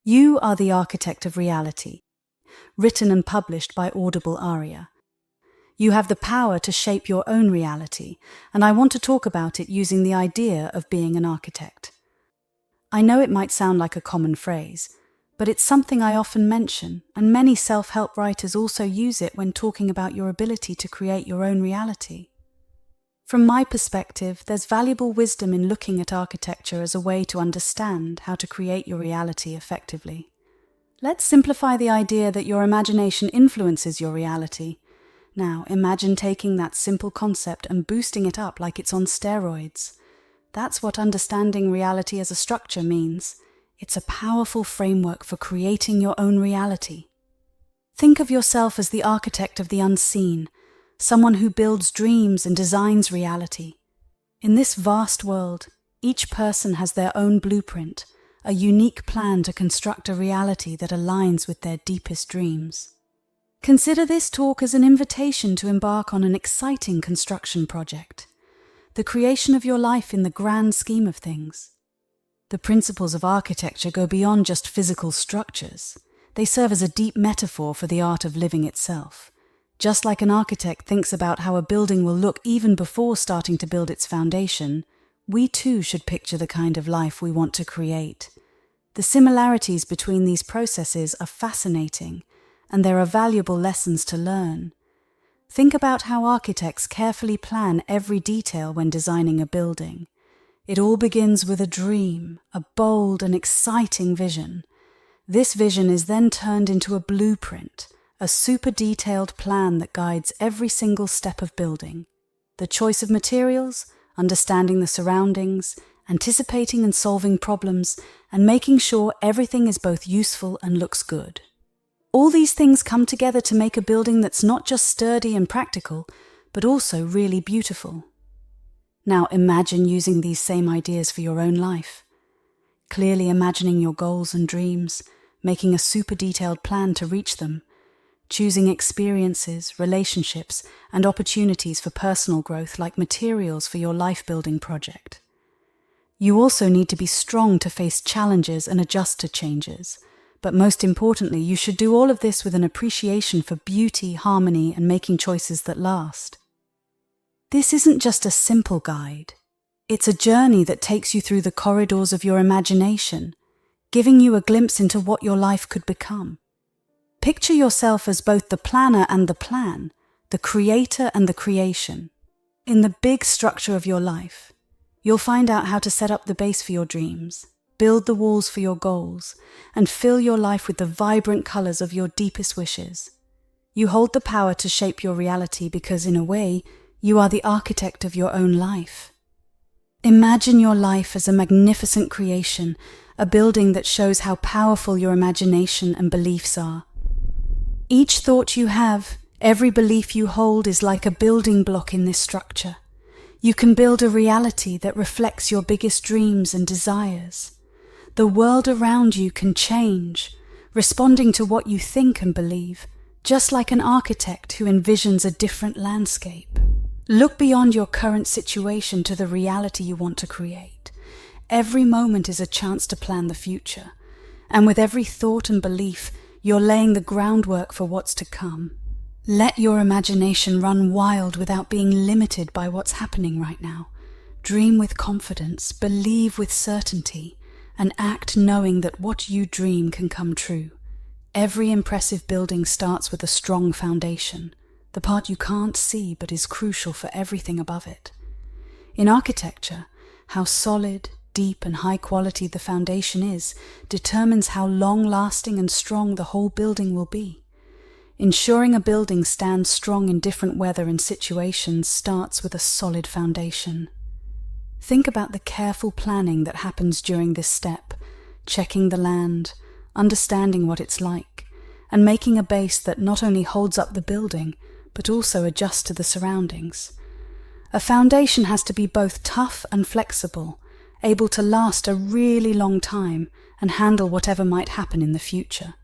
You are the architect of reality, written and published by Audible Aria. You have the power to shape your own reality, and I want to talk about it using the idea of being an architect. I know it might sound like a common phrase, but it's something I often mention, and many self-help writers also use it when talking about your ability to create your own reality. From my perspective, there's valuable wisdom in looking at architecture as a way to understand how to create your reality effectively. Let's simplify the idea that your imagination influences your reality. Now, imagine taking that simple concept and boosting it up like it's on steroids. That's what understanding reality as a structure means. It's a powerful framework for creating your own reality. Think of yourself as the architect of the unseen, someone who builds dreams and designs reality. In this vast world, each person has their own blueprint, a unique plan to construct a reality that aligns with their deepest dreams. Consider this talk as an invitation to embark on an exciting construction project, the creation of your life in the grand scheme of things. The principles of architecture go beyond just physical structures. They serve as a deep metaphor for the art of living itself. Just like an architect thinks about how a building will look even before starting to build its foundation, we too should picture the kind of life we want to create. The similarities between these processes are fascinating, and there are valuable lessons to learn. Think about how architects carefully plan every detail when designing a building. It all begins with a dream, a bold and exciting vision. This vision is then turned into a blueprint, a super detailed plan that guides every single step of building. The choice of materials, understanding the surroundings, anticipating and solving problems, and making sure everything is both useful and looks good. All these things come together to make a building that's not just sturdy and practical, but also really beautiful. Now imagine using these same ideas for your own life. Clearly imagining your goals and dreams, making a super detailed plan to reach them, choosing experiences, relationships, and opportunities for personal growth like materials for your life-building project. You also need to be strong to face challenges and adjust to changes. But most importantly, you should do all of this with an appreciation for beauty, harmony, and making choices that last. This isn't just a simple guide. It's a journey that takes you through the corridors of your imagination, giving you a glimpse into what your life could become. Picture yourself as both the planner and the plan, the creator and the creation. In the big structure of your life, you'll find out how to set up the base for your dreams, build the walls for your goals, and fill your life with the vibrant colors of your deepest wishes. You hold the power to shape your reality because, in a way, you are the architect of your own life. Imagine your life as a magnificent creation, a building that shows how powerful your imagination and beliefs are. Each thought you have, every belief you hold is like a building block in this structure. You can build a reality that reflects your biggest dreams and desires. The world around you can change, responding to what you think and believe, just like an architect who envisions a different landscape. Look beyond your current situation to the reality you want to create. Every moment is a chance to plan the future, and with every thought and belief, you're laying the groundwork for what's to come. Let your imagination run wild without being limited by what's happening right now. Dream with confidence, believe with certainty, and act knowing that what you dream can come true. Every impressive building starts with a strong foundation, the part you can't see but is crucial for everything above it. In architecture, how solid, deep and high quality the foundation is determines how long-lasting and strong the whole building will be. Ensuring a building stands strong in different weather and situations starts with a solid foundation. Think about the careful planning that happens during this step, checking the land, understanding what it's like, and making a base that not only holds up the building, but also adjusts to the surroundings. A foundation has to be both tough and flexible, able to last a really long time and handle whatever might happen in the future.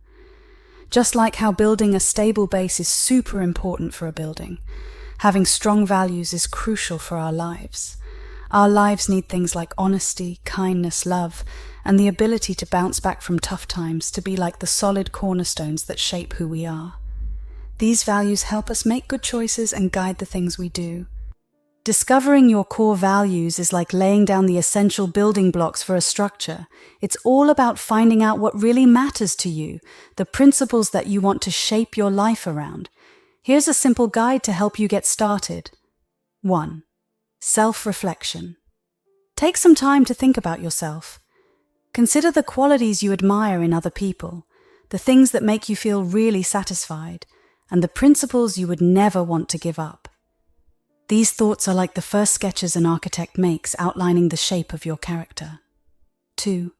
Just like how building a stable base is super important for a building, having strong values is crucial for our lives. Our lives need things like honesty, kindness, love, and the ability to bounce back from tough times to be like the solid cornerstones that shape who we are. These values help us make good choices and guide the things we do. Discovering your core values is like laying down the essential building blocks for a structure. It's all about finding out what really matters to you, the principles that you want to shape your life around. Here's a simple guide to help you get started. 1. Self-reflection. Take some time to think about yourself. Consider the qualities you admire in other people, the things that make you feel really satisfied, and the principles you would never want to give up. These thoughts are like the first sketches an architect makes outlining the shape of your character. 2.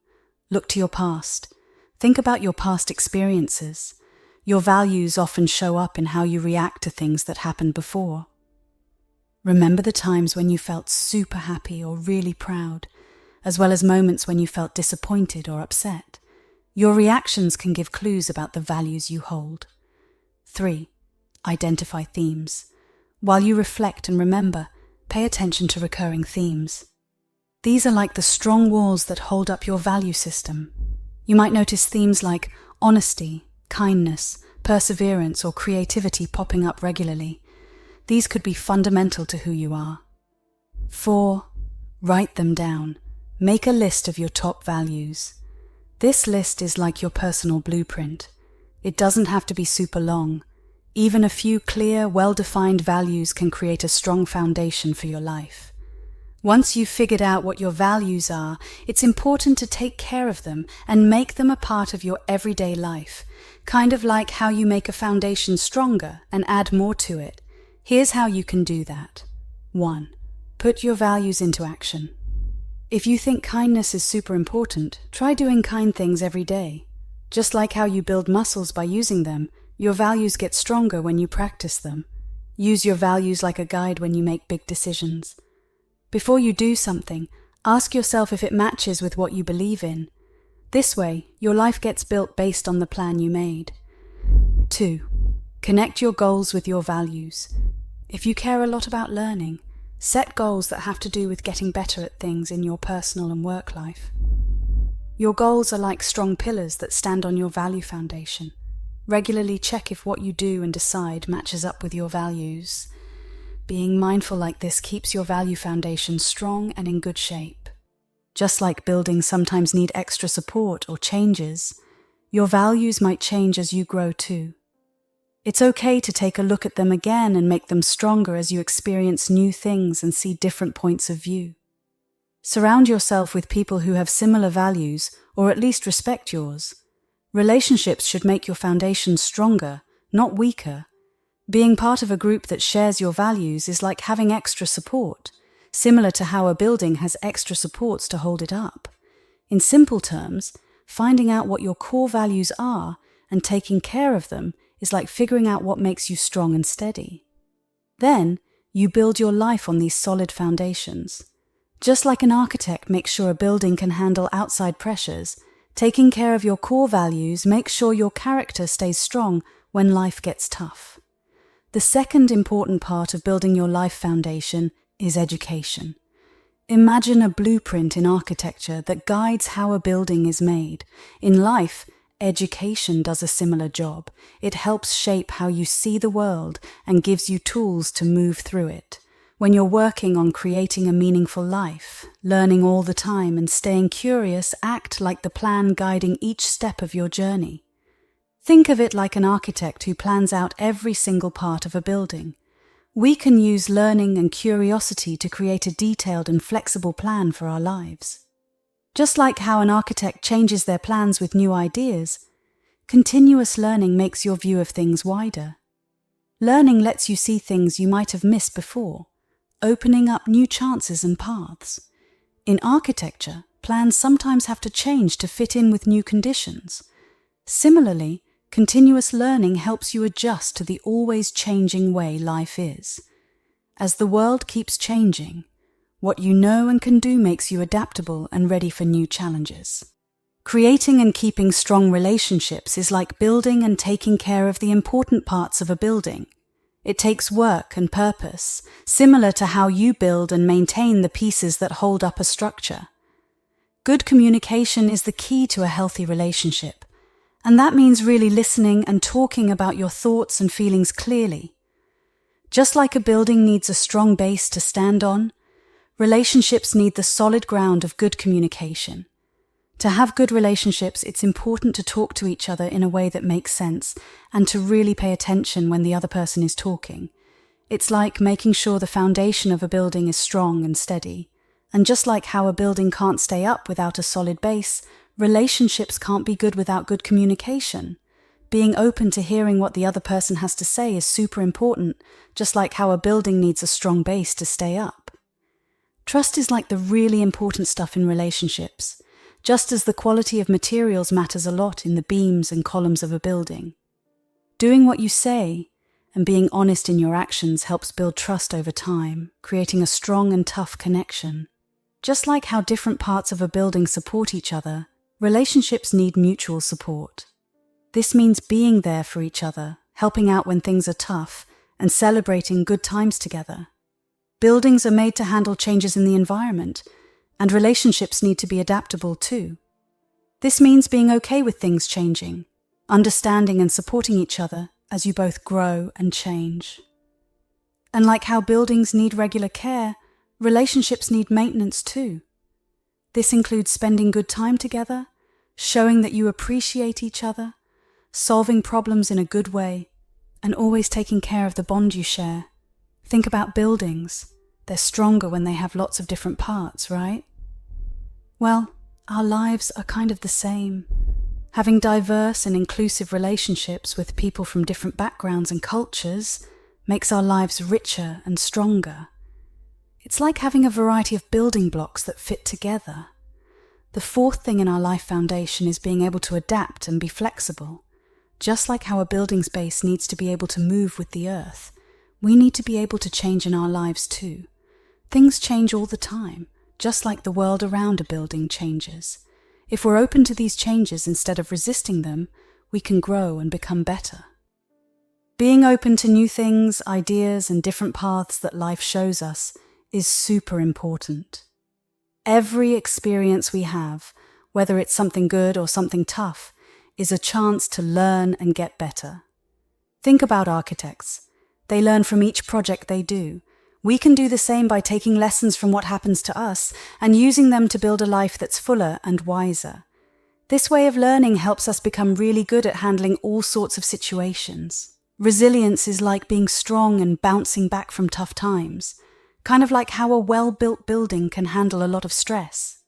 Look to your past. Think about your past experiences. Your values often show up in how you react to things that happened before. Remember the times when you felt super happy or really proud, as well as moments when you felt disappointed or upset. Your reactions can give clues about the values you hold. 3. Identify themes. While you reflect and remember, pay attention to recurring themes. These are like the strong walls that hold up your value system. You might notice themes like honesty, kindness, perseverance, or creativity popping up regularly. These could be fundamental to who you are. 4. Write them down. Make a list of your top values. This list is like your personal blueprint. It doesn't have to be super long. Even a few clear, well-defined values can create a strong foundation for your life. Once you've figured out what your values are, it's important to take care of them and make them a part of your everyday life, kind of like how you make a foundation stronger and add more to it. Here's how you can do that. 1. Put your values into action. If you think kindness is super important, try doing kind things every day. Just like how you build muscles by using them, your values get stronger when you practice them. Use your values like a guide when you make big decisions. Before you do something, ask yourself if it matches with what you believe in. This way, your life gets built based on the plan you made. 2. Connect your goals with your values. If you care a lot about learning, set goals that have to do with getting better at things in your personal and work life. Your goals are like strong pillars that stand on your value foundation. Regularly check if what you do and decide matches up with your values. Being mindful like this keeps your value foundation strong and in good shape. Just like buildings sometimes need extra support or changes, your values might change as you grow too. It's okay to take a look at them again and make them stronger as you experience new things and see different points of view. Surround yourself with people who have similar values, or at least respect yours. Relationships should make your foundation stronger, not weaker. Being part of a group that shares your values is like having extra support, similar to how a building has extra supports to hold it up. In simple terms, finding out what your core values are and taking care of them is like figuring out what makes you strong and steady. Then, you build your life on these solid foundations. Just like an architect makes sure a building can handle outside pressures, taking care of your core values makes sure your character stays strong when life gets tough. The second important part of building your life foundation is education. Imagine a blueprint in architecture that guides how a building is made. In life, education does a similar job. It helps shape how you see the world and gives you tools to move through it. When you're working on creating a meaningful life, learning all the time and staying curious, act like the plan guiding each step of your journey. Think of it like an architect who plans out every single part of a building. We can use learning and curiosity to create a detailed and flexible plan for our lives. Just like how an architect changes their plans with new ideas, continuous learning makes your view of things wider. Learning lets you see things you might have missed before, opening up new chances and paths. In architecture, plans sometimes have to change to fit in with new conditions. Similarly, continuous learning helps you adjust to the always changing way life is. As the world keeps changing, what you know and can do makes you adaptable and ready for new challenges. Creating and keeping strong relationships is like building and taking care of the important parts of a building. It takes work and purpose, similar to how you build and maintain the pieces that hold up a structure. Good communication is the key to a healthy relationship, and that means really listening and talking about your thoughts and feelings clearly. Just like a building needs a strong base to stand on, relationships need the solid ground of good communication. To have good relationships, it's important to talk to each other in a way that makes sense and to really pay attention when the other person is talking. It's like making sure the foundation of a building is strong and steady. And just like how a building can't stay up without a solid base, relationships can't be good without good communication. Being open to hearing what the other person has to say is super important, just like how a building needs a strong base to stay up. Trust is like the really important stuff in relationships, just as the quality of materials matters a lot in the beams and columns of a building. Doing what you say and being honest in your actions helps build trust over time, creating a strong and tough connection. Just like how different parts of a building support each other, relationships need mutual support. This means being there for each other, helping out when things are tough, and celebrating good times together. Buildings are made to handle changes in the environment, and relationships need to be adaptable too. This means being okay with things changing, understanding and supporting each other as you both grow and change. And like how buildings need regular care, relationships need maintenance too. This includes spending good time together, showing that you appreciate each other, solving problems in a good way, and always taking care of the bond you share. Think about buildings. They're stronger when they have lots of different parts, right? Well, our lives are kind of the same. Having diverse and inclusive relationships with people from different backgrounds and cultures makes our lives richer and stronger. It's like having a variety of building blocks that fit together. The fourth thing in our life foundation is being able to adapt and be flexible. Just like how a building's base needs to be able to move with the earth, we need to be able to change in our lives too. Things change all the time, just like the world around a building changes. If we're open to these changes instead of resisting them, we can grow and become better. Being open to new things, ideas, and different paths that life shows us is super important. Every experience we have, whether it's something good or something tough, is a chance to learn and get better. Think about architects. They learn from each project they do. We can do the same by taking lessons from what happens to us and using them to build a life that's fuller and wiser. This way of learning helps us become really good at handling all sorts of situations. Resilience is like being strong and bouncing back from tough times, kind of like how a well-built building can handle a lot of stress.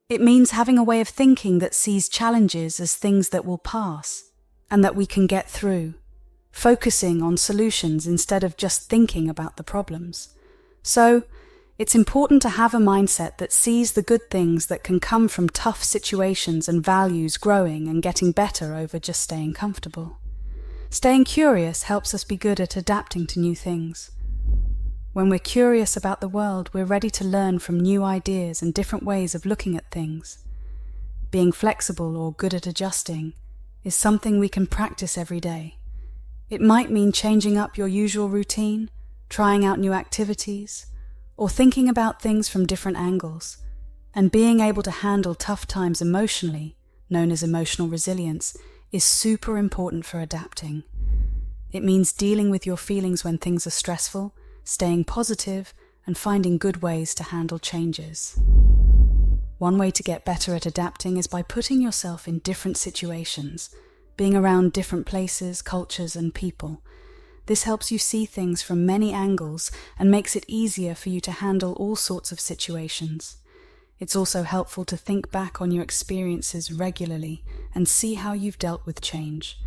It means having a way of thinking that sees challenges as things that will pass and that we can get through, focusing on solutions instead of just thinking about the problems. So, it's important to have a mindset that sees the good things that can come from tough situations and values growing and getting better over just staying comfortable. Staying curious helps us be good at adapting to new things. When we're curious about the world, we're ready to learn from new ideas and different ways of looking at things. Being flexible or good at adjusting is something we can practice every day. It might mean changing up your usual routine, trying out new activities, or thinking about things from different angles. And being able to handle tough times emotionally, known as emotional resilience, is super important for adapting. It means dealing with your feelings when things are stressful, staying positive, and finding good ways to handle changes. One way to get better at adapting is by putting yourself in different situations, being around different places, cultures, and people. This helps you see things from many angles and makes it easier for you to handle all sorts of situations. It's also helpful to think back on your experiences regularly and see how you've dealt with change.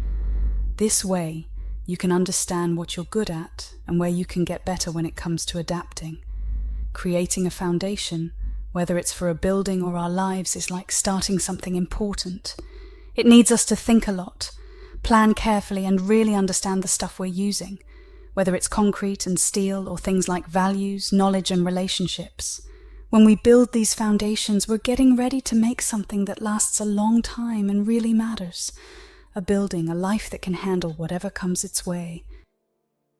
This way, you can understand what you're good at and where you can get better when it comes to adapting. Creating a foundation, whether it's for a building or our lives, is like starting something important. It needs us to think a lot, plan carefully, and really understand the stuff we're using, whether it's concrete and steel or things like values, knowledge, and relationships. When we build these foundations, we're getting ready to make something that lasts a long time and really matters. A building, a life that can handle whatever comes its way.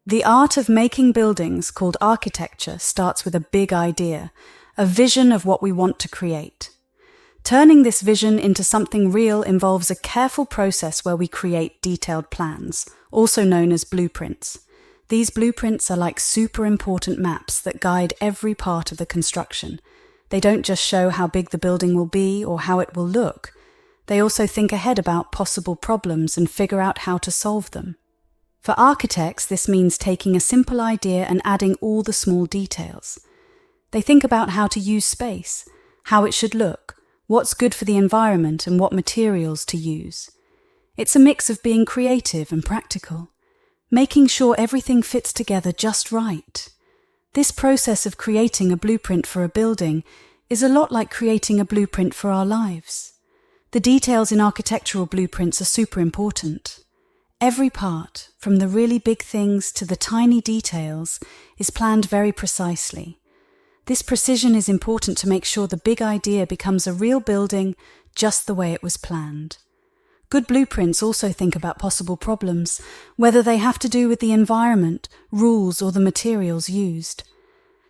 The art of making buildings, called architecture, starts with a big idea, a vision of what we want to create. Turning this vision into something real involves a careful process where we create detailed plans, also known as blueprints. These blueprints are like super important maps that guide every part of the construction. They don't just show how big the building will be or how it will look. They also think ahead about possible problems and figure out how to solve them. For architects, this means taking a simple idea and adding all the small details. They think about how to use space, how it should look, what's good for the environment, and what materials to use. It's a mix of being creative and practical, making sure everything fits together just right. This process of creating a blueprint for a building is a lot like creating a blueprint for our lives. The details in architectural blueprints are super important. Every part, from the really big things to the tiny details, is planned very precisely. This precision is important to make sure the big idea becomes a real building just the way it was planned. Good blueprints also think about possible problems, whether they have to do with the environment, rules, or the materials used.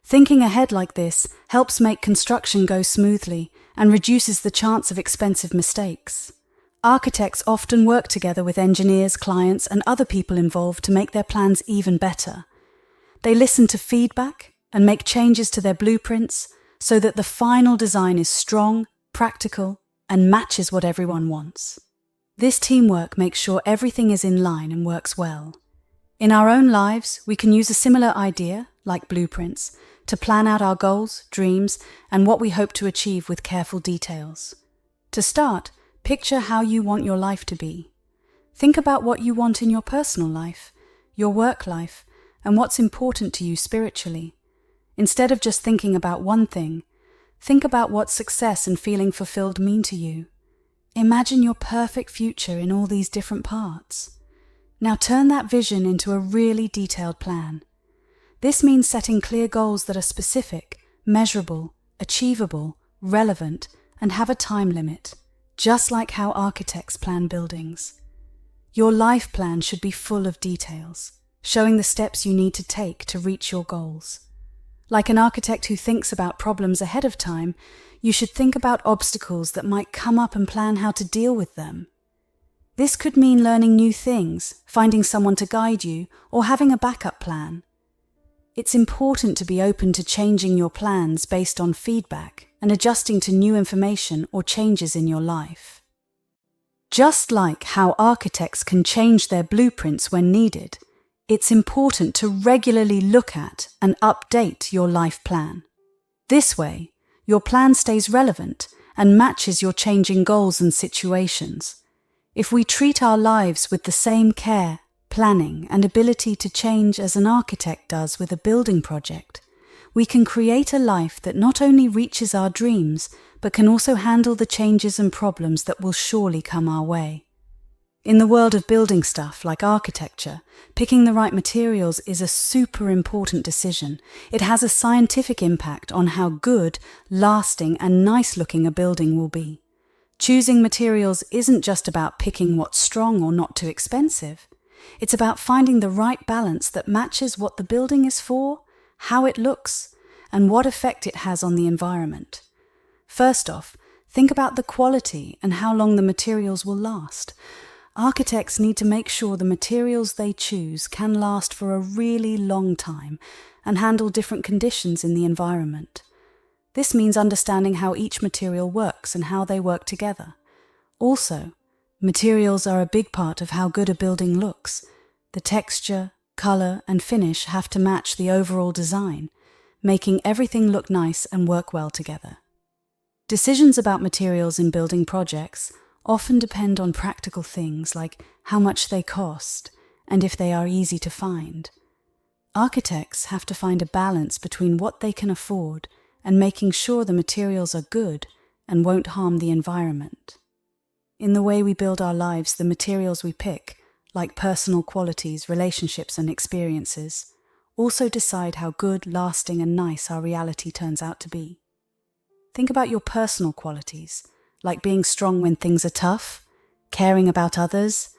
Thinking ahead like this helps make construction go smoothly and reduces the chance of expensive mistakes. Architects often work together with engineers, clients, and other people involved to make their plans even better. They listen to feedback and make changes to their blueprints so that the final design is strong, practical, and matches what everyone wants. This teamwork makes sure everything is in line and works well. In our own lives, we can use a similar idea, like blueprints, to plan out our goals, dreams, and what we hope to achieve with careful details. To start, picture how you want your life to be. Think about what you want in your personal life, your work life, and what's important to you spiritually. Instead of just thinking about one thing, think about what success and feeling fulfilled mean to you. Imagine your perfect future in all these different parts. Now turn that vision into a really detailed plan. This means setting clear goals that are specific, measurable, achievable, relevant, and have a time limit, just like how architects plan buildings. Your life plan should be full of details, showing the steps you need to take to reach your goals. Like an architect who thinks about problems ahead of time, you should think about obstacles that might come up and plan how to deal with them. This could mean learning new things, finding someone to guide you, or having a backup plan. It's important to be open to changing your plans based on feedback and adjusting to new information or changes in your life. Just like how architects can change their blueprints when needed, it's important to regularly look at and update your life plan. This way, your plan stays relevant and matches your changing goals and situations. If we treat our lives with the same care, planning, and ability to change as an architect does with a building project, we can create a life that not only reaches our dreams, but can also handle the changes and problems that will surely come our way. In the world of building stuff like architecture, picking the right materials is a super important decision. It has a scientific impact on how good, lasting, and nice-looking a building will be. Choosing materials isn't just about picking what's strong or not too expensive. It's about finding the right balance that matches what the building is for, how it looks, and what effect it has on the environment. First off, think about the quality and how long the materials will last. Architects need to make sure the materials they choose can last for a really long time and handle different conditions in the environment. This means understanding how each material works and how they work together. Also, materials are a big part of how good a building looks. The texture, color, and finish have to match the overall design, making everything look nice and work well together. Decisions about materials in building projects often depend on practical things like how much they cost and if they are easy to find. Architects have to find a balance between what they can afford and making sure the materials are good and won't harm the environment. In the way we build our lives, the materials we pick, like personal qualities, relationships, and experiences, also decide how good, lasting, and nice our reality turns out to be. Think about your personal qualities, like being strong when things are tough, caring about others,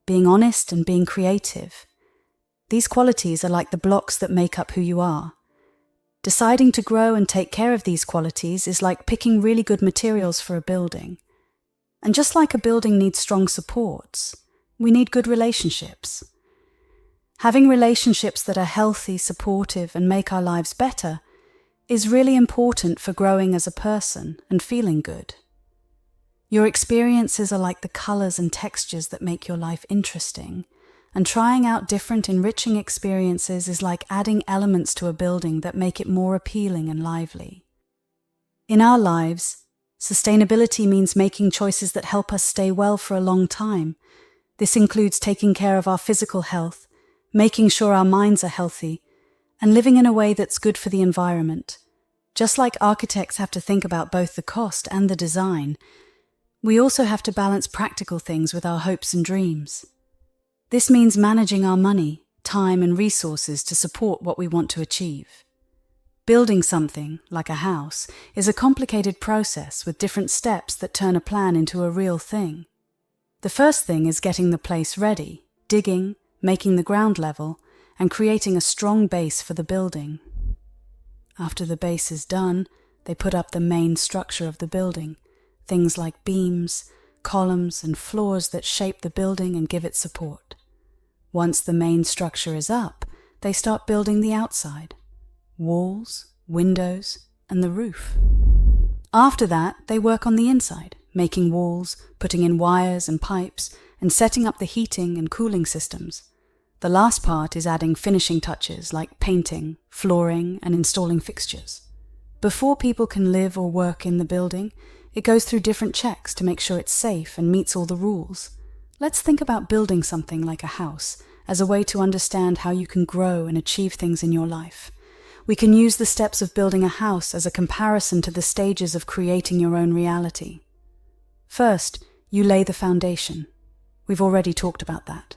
being honest, and being creative. These qualities are like the blocks that make up who you are. Deciding to grow and take care of these qualities is like picking really good materials for a building. And just like a building needs strong supports, we need good relationships. Having relationships that are healthy, supportive, and make our lives better is really important for growing as a person and feeling good. Your experiences are like the colors and textures that make your life interesting, and trying out different enriching experiences is like adding elements to a building that make it more appealing and lively. In our lives, sustainability means making choices that help us stay well for a long time. This includes taking care of our physical health, making sure our minds are healthy, and living in a way that's good for the environment. Just like architects have to think about both the cost and the design, we also have to balance practical things with our hopes and dreams. This means managing our money, time, and resources to support what we want to achieve. Building something, like a house, is a complicated process with different steps that turn a plan into a real thing. The first thing is getting the place ready, digging, making the ground level, and creating a strong base for the building. After the base is done, they put up the main structure of the building, things like beams, columns, and floors that shape the building and give it support. Once the main structure is up, they start building the outside, walls, windows, and the roof. After that, they work on the inside, making walls, putting in wires and pipes, and setting up the heating and cooling systems. The last part is adding finishing touches like painting, flooring, and installing fixtures. Before people can live or work in the building, it goes through different checks to make sure it's safe and meets all the rules. Let's think about building something like a house as a way to understand how you can grow and achieve things in your life. We can use the steps of building a house as a comparison to the stages of creating your own reality. First, you lay the foundation. We've already talked about that.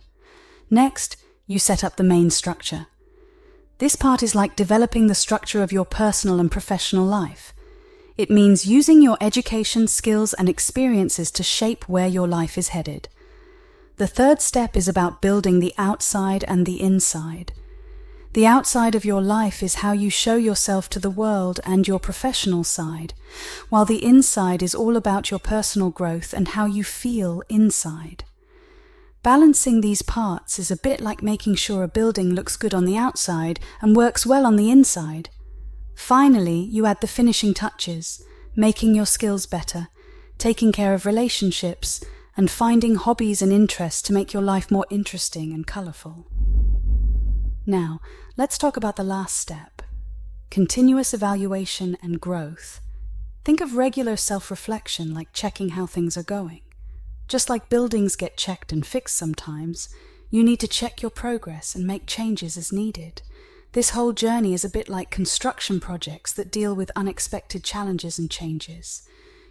Next, you set up the main structure. This part is like developing the structure of your personal and professional life. It means using your education, skills, and experiences to shape where your life is headed. The third step is about building the outside and the inside. The outside of your life is how you show yourself to the world and your professional side, while the inside is all about your personal growth and how you feel inside. Balancing these parts is a bit like making sure a building looks good on the outside and works well on the inside. Finally, you add the finishing touches, making your skills better, taking care of relationships, and finding hobbies and interests to make your life more interesting and colourful. Now, let's talk about the last step, continuous evaluation and growth. Think of regular self-reflection like checking how things are going. Just like buildings get checked and fixed sometimes, you need to check your progress and make changes as needed. This whole journey is a bit like construction projects that deal with unexpected challenges and changes.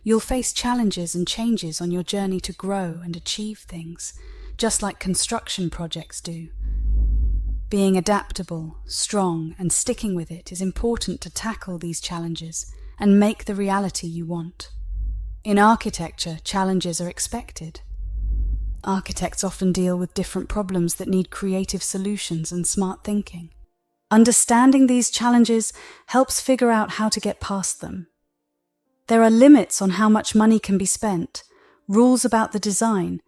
You'll face challenges and changes on your journey to grow and achieve things, just like construction projects do. Being adaptable, strong, and sticking with it is important to tackle these challenges and make the reality you want. In architecture, challenges are expected. Architects often deal with different problems that need creative solutions and smart thinking. Understanding these challenges helps figure out how to get past them. There are limits on how much money can be spent, rules about the design,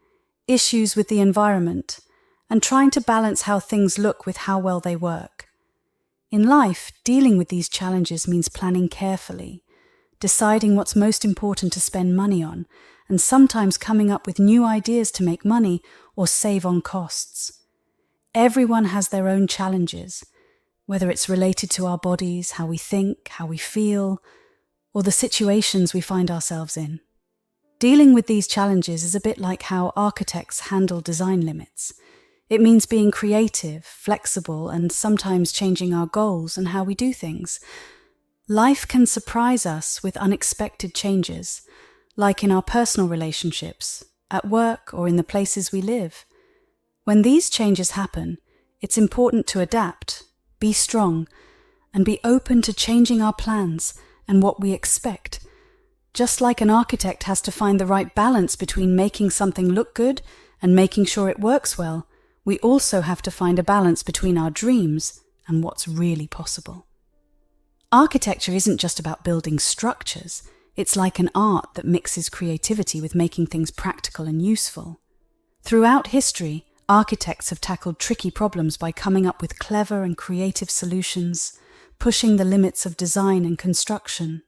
issues with the environment, and trying to balance how things look with how well they work. In life, dealing with these challenges means planning carefully, deciding what's most important to spend money on, and sometimes coming up with new ideas to make money or save on costs. Everyone has their own challenges, whether it's related to our bodies, how we think, how we feel, or the situations we find ourselves in. Dealing with these challenges is a bit like how architects handle design limits. It means being creative, flexible, and sometimes changing our goals and how we do things. Life can surprise us with unexpected changes, like in our personal relationships, at work, or in the places we live. When these changes happen, it's important to adapt, be strong, and be open to changing our plans and what we expect. Just like an architect has to find the right balance between making something look good and making sure it works well, we also have to find a balance between our dreams and what's really possible. Architecture isn't just about building structures. It's like an art that mixes creativity with making things practical and useful. Throughout history, architects have tackled tricky problems by coming up with clever and creative solutions, pushing the limits of design and construction.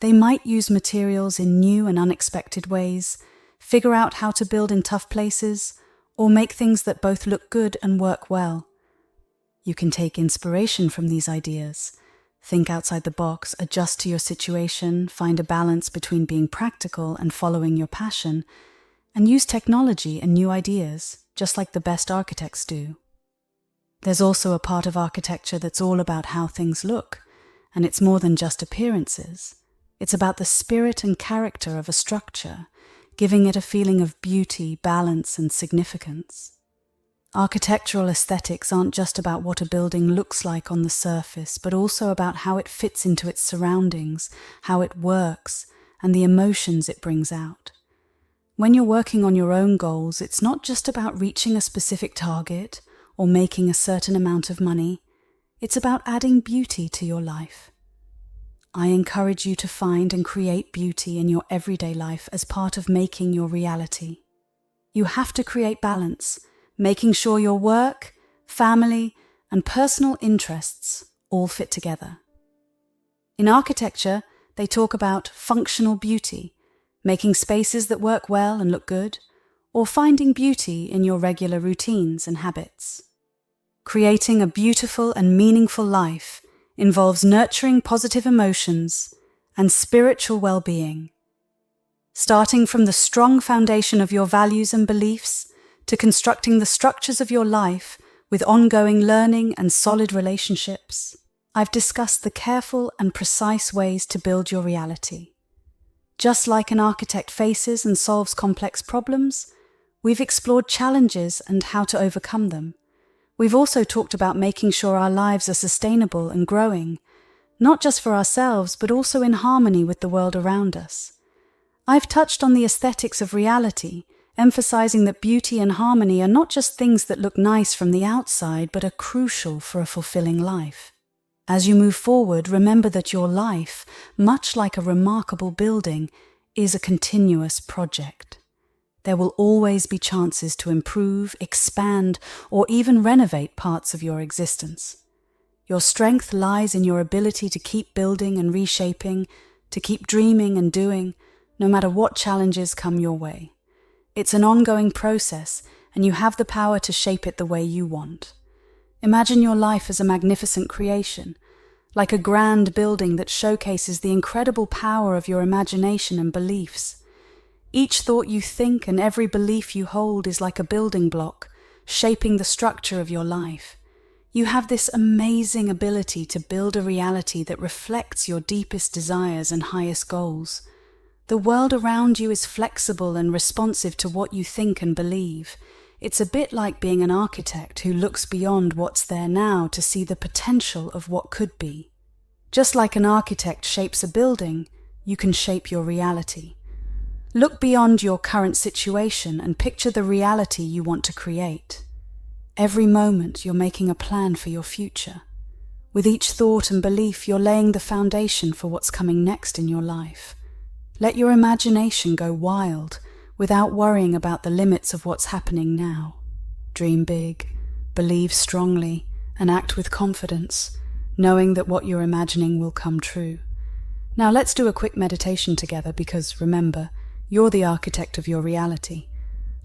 They might use materials in new and unexpected ways, figure out how to build in tough places, or make things that both look good and work well. You can take inspiration from these ideas. Think outside the box, adjust to your situation, find a balance between being practical and following your passion, and use technology and new ideas, just like the best architects do. There's also a part of architecture that's all about how things look, and it's more than just appearances. It's about the spirit and character of a structure, giving it a feeling of beauty, balance, and significance. Architectural aesthetics aren't just about what a building looks like on the surface, but also about how it fits into its surroundings, how it works, and the emotions it brings out. When you're working on your own goals, it's not just about reaching a specific target or making a certain amount of money. It's about adding beauty to your life. I encourage you to find and create beauty in your everyday life as part of making your reality. You have to create balance, making sure your work, family, and personal interests all fit together. In architecture, they talk about functional beauty, making spaces that work well and look good, or finding beauty in your regular routines and habits. Creating a beautiful and meaningful life involves nurturing positive emotions and spiritual well-being. Starting from the strong foundation of your values and beliefs to constructing the structures of your life with ongoing learning and solid relationships, I've discussed the careful and precise ways to build your reality. Just like an architect faces and solves complex problems, we've explored challenges and how to overcome them. We've also talked about making sure our lives are sustainable and growing, not just for ourselves, but also in harmony with the world around us. I've touched on the aesthetics of reality, emphasizing that beauty and harmony are not just things that look nice from the outside, but are crucial for a fulfilling life. As you move forward, remember that your life, much like a remarkable building, is a continuous project. There will always be chances to improve, expand, or even renovate parts of your existence. Your strength lies in your ability to keep building and reshaping, to keep dreaming and doing, no matter what challenges come your way. It's an ongoing process, and you have the power to shape it the way you want. Imagine your life as a magnificent creation, like a grand building that showcases the incredible power of your imagination and beliefs. Each thought you think and every belief you hold is like a building block, shaping the structure of your life. You have this amazing ability to build a reality that reflects your deepest desires and highest goals. The world around you is flexible and responsive to what you think and believe. It's a bit like being an architect who looks beyond what's there now to see the potential of what could be. Just like an architect shapes a building, you can shape your reality. Look beyond your current situation and picture the reality you want to create. Every moment you're making a plan for your future. With each thought and belief, you're laying the foundation for what's coming next in your life. Let your imagination go wild without worrying about the limits of what's happening now. Dream big, believe strongly, and act with confidence, knowing that what you're imagining will come true. Now let's do a quick meditation together because, remember, you're the architect of your reality.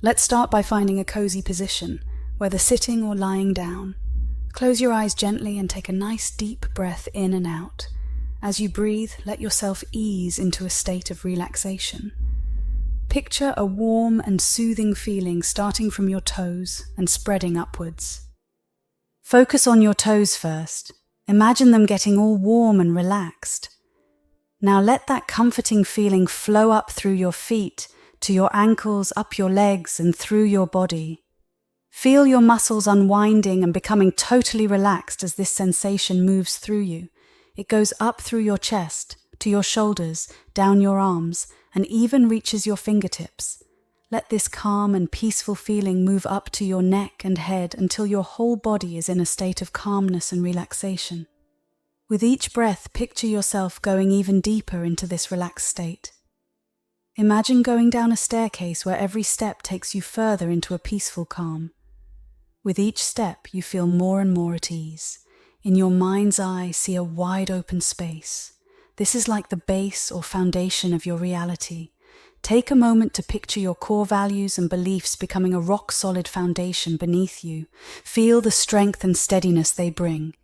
Let's start by finding a cozy position, whether sitting or lying down. Close your eyes gently and take a nice deep breath in and out. As you breathe, let yourself ease into a state of relaxation. Picture a warm and soothing feeling starting from your toes and spreading upwards. Focus on your toes first. Imagine them getting all warm and relaxed. Now let that comforting feeling flow up through your feet, to your ankles, up your legs, and through your body. Feel your muscles unwinding and becoming totally relaxed as this sensation moves through you. It goes up through your chest, to your shoulders, down your arms, and even reaches your fingertips. Let this calm and peaceful feeling move up to your neck and head until your whole body is in a state of calmness and relaxation. With each breath, picture yourself going even deeper into this relaxed state. Imagine going down a staircase where every step takes you further into a peaceful calm. With each step, you feel more and more at ease. In your mind's eye, see a wide open space. This is like the base or foundation of your reality. Take a moment to picture your core values and beliefs becoming a rock-solid foundation beneath you. Feel the strength and steadiness they bring.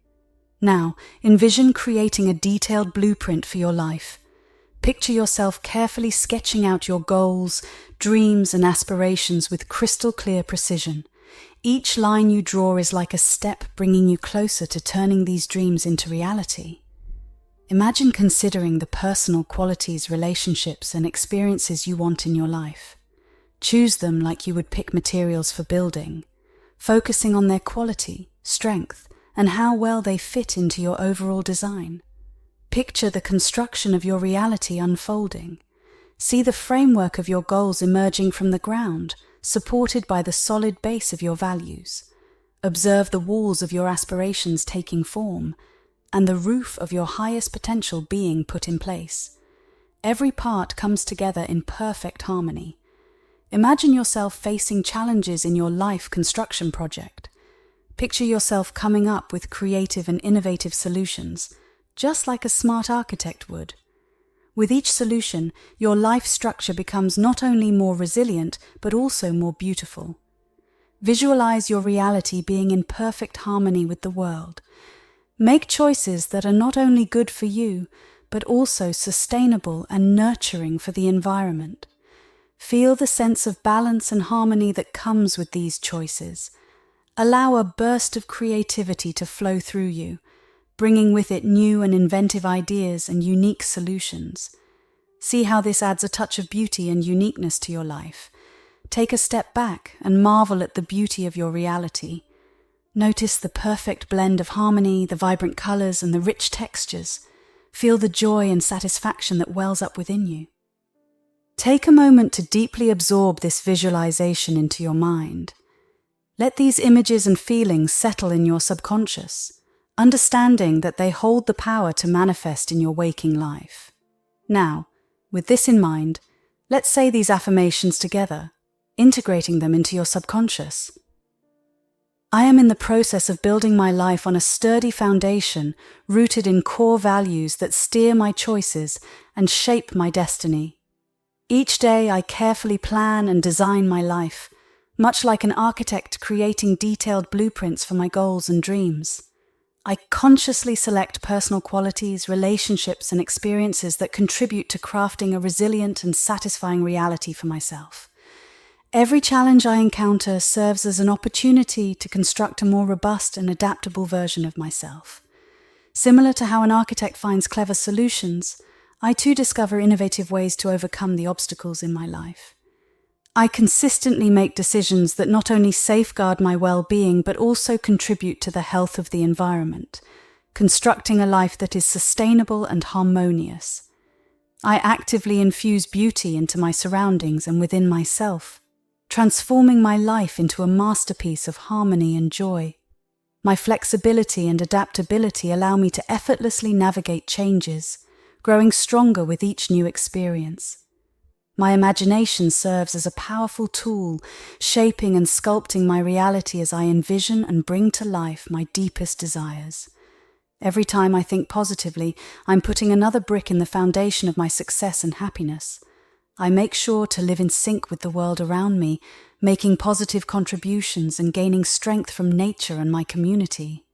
Now, envision creating a detailed blueprint for your life. Picture yourself carefully sketching out your goals, dreams, and aspirations with crystal clear precision. Each line you draw is like a step bringing you closer to turning these dreams into reality. Imagine considering the personal qualities, relationships, and experiences you want in your life. Choose them like you would pick materials for building, focusing on their quality, strength, and how well they fit into your overall design. Picture the construction of your reality unfolding. See the framework of your goals emerging from the ground, supported by the solid base of your values. Observe the walls of your aspirations taking form, and the roof of your highest potential being put in place. Every part comes together in perfect harmony. Imagine yourself facing challenges in your life construction project. Picture yourself coming up with creative and innovative solutions, just like a smart architect would. With each solution, your life structure becomes not only more resilient, but also more beautiful. Visualize your reality being in perfect harmony with the world. Make choices that are not only good for you, but also sustainable and nurturing for the environment. Feel the sense of balance and harmony that comes with these choices. Allow a burst of creativity to flow through you, bringing with it new and inventive ideas and unique solutions. See how this adds a touch of beauty and uniqueness to your life. Take a step back and marvel at the beauty of your reality. Notice the perfect blend of harmony, the vibrant colors, and the rich textures. Feel the joy and satisfaction that wells up within you. Take a moment to deeply absorb this visualization into your mind. Let these images and feelings settle in your subconscious, understanding that they hold the power to manifest in your waking life. Now, with this in mind, let's say these affirmations together, integrating them into your subconscious. I am in the process of building my life on a sturdy foundation rooted in core values that steer my choices and shape my destiny. Each day I carefully plan and design my life, much like an architect creating detailed blueprints for my goals and dreams. I consciously select personal qualities, relationships, and experiences that contribute to crafting a resilient and satisfying reality for myself. Every challenge I encounter serves as an opportunity to construct a more robust and adaptable version of myself. Similar to how an architect finds clever solutions, I too discover innovative ways to overcome the obstacles in my life. I consistently make decisions that not only safeguard my well-being but also contribute to the health of the environment, constructing a life that is sustainable and harmonious. I actively infuse beauty into my surroundings and within myself, transforming my life into a masterpiece of harmony and joy. My flexibility and adaptability allow me to effortlessly navigate changes, growing stronger with each new experience. My imagination serves as a powerful tool, shaping and sculpting my reality as I envision and bring to life my deepest desires. Every time I think positively, I'm putting another brick in the foundation of my success and happiness. I make sure to live in sync with the world around me, making positive contributions and gaining strength from nature and my community.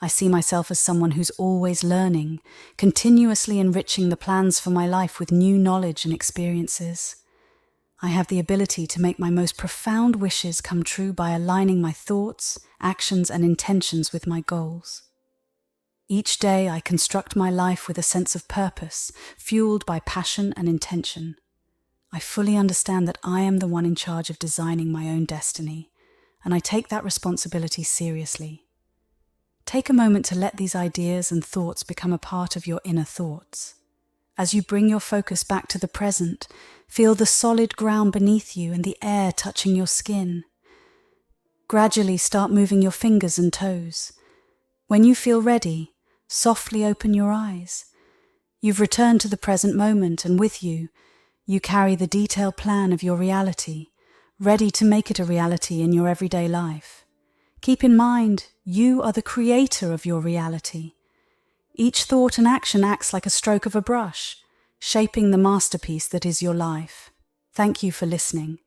I see myself as someone who's always learning, continuously enriching the plans for my life with new knowledge and experiences. I have the ability to make my most profound wishes come true by aligning my thoughts, actions, and intentions with my goals. Each day I construct my life with a sense of purpose, fueled by passion and intention. I fully understand that I am the one in charge of designing my own destiny, and I take that responsibility seriously. Take a moment to let these ideas and thoughts become a part of your inner thoughts. As you bring your focus back to the present, feel the solid ground beneath you and the air touching your skin. Gradually start moving your fingers and toes. When you feel ready, softly open your eyes. You've returned to the present moment, and with you, you carry the detailed plan of your reality, ready to make it a reality in your everyday life. Keep in mind, you are the creator of your reality. Each thought and action acts like a stroke of a brush, shaping the masterpiece that is your life. Thank you for listening.